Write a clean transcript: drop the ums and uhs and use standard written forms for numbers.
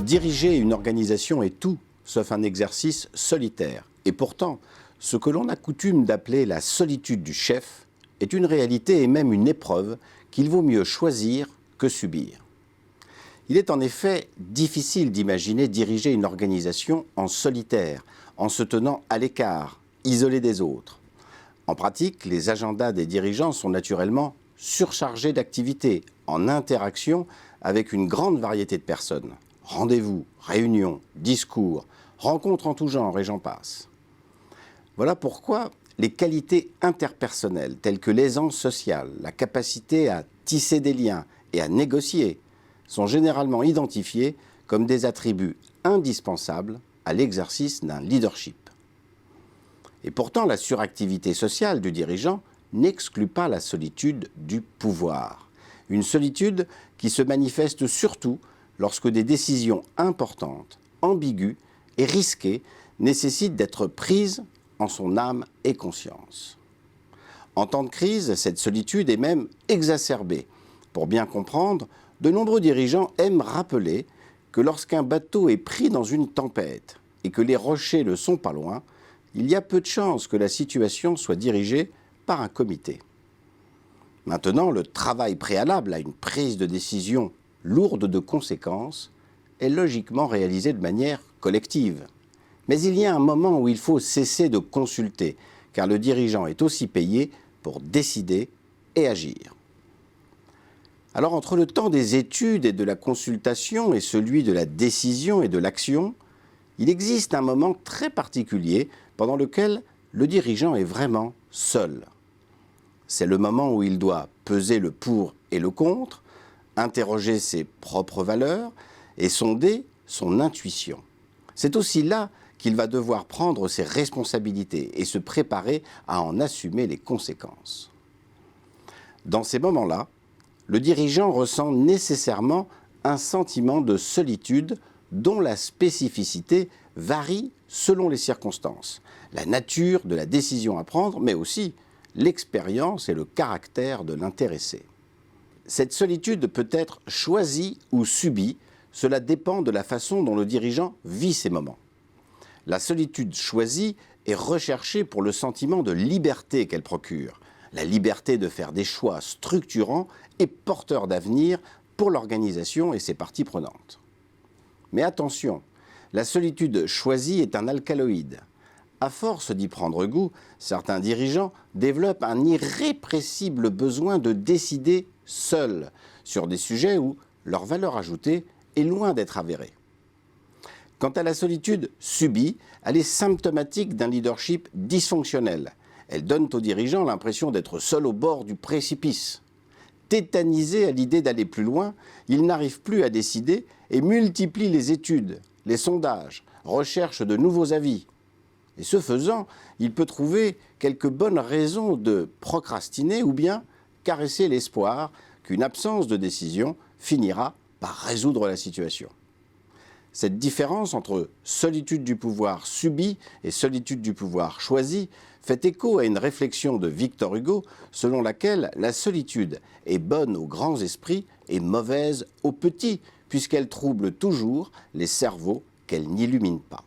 Diriger une organisation est tout, sauf un exercice solitaire. Et pourtant, ce que l'on a coutume d'appeler la solitude du chef est une réalité et même une épreuve qu'il vaut mieux choisir que subir. Il est en effet difficile d'imaginer diriger une organisation en solitaire, en se tenant à l'écart, isolé des autres. En pratique, les agendas des dirigeants sont naturellement surchargés d'activités, en interaction avec une grande variété de personnes. Rendez-vous, réunions, discours, rencontres en tout genre et j'en passe. Voilà pourquoi les qualités interpersonnelles telles que l'aisance sociale, la capacité à tisser des liens et à négocier sont généralement identifiées comme des attributs indispensables à l'exercice d'un leadership. Et pourtant, la suractivité sociale du dirigeant n'exclut pas la solitude du pouvoir. Une solitude qui se manifeste surtout lorsque des décisions importantes, ambiguës et risquées nécessitent d'être prises en son âme et conscience. En temps de crise, cette solitude est même exacerbée. Pour bien comprendre, de nombreux dirigeants aiment rappeler que lorsqu'un bateau est pris dans une tempête et que les rochers ne sont pas loin, il y a peu de chances que la situation soit dirigée par un comité. Maintenant, le travail préalable à une prise de décision lourde de conséquences est logiquement réalisé de manière collective. Mais il y a un moment où il faut cesser de consulter, car le dirigeant est aussi payé pour décider et agir. Alors entre le temps des études et de la consultation et celui de la décision et de l'action, il existe un moment très particulier pendant lequel le dirigeant est vraiment seul. C'est le moment où il doit peser le pour et le contre, interroger ses propres valeurs et sonder son intuition. C'est aussi là qu'il va devoir prendre ses responsabilités et se préparer à en assumer les conséquences. Dans ces moments-là, le dirigeant ressent nécessairement un sentiment de solitude dont la spécificité varie selon les circonstances, la nature de la décision à prendre, mais aussi l'expérience et le caractère de l'intéressé. Cette solitude peut être choisie ou subie, cela dépend de la façon dont le dirigeant vit ces moments. La solitude choisie est recherchée pour le sentiment de liberté qu'elle procure, la liberté de faire des choix structurants et porteurs d'avenir pour l'organisation et ses parties prenantes. Mais attention, la solitude choisie est un alcaloïde. À force d'y prendre goût, certains dirigeants développent un irrépressible besoin de décider seuls sur des sujets où leur valeur ajoutée est loin d'être avérée. Quant à la solitude subie, elle est symptomatique d'un leadership dysfonctionnel. Elle donne aux dirigeants l'impression d'être seuls au bord du précipice. Tétanisés à l'idée d'aller plus loin, ils n'arrivent plus à décider et multiplient les études, les sondages, recherchent de nouveaux avis. Et ce faisant, il peut trouver quelques bonnes raisons de procrastiner ou bien caresser l'espoir qu'une absence de décision finira par résoudre la situation. Cette différence entre solitude du pouvoir subi et solitude du pouvoir choisi fait écho à une réflexion de Victor Hugo selon laquelle la solitude est bonne aux grands esprits et mauvaise aux petits, puisqu'elle trouble toujours les cerveaux qu'elle n'illumine pas.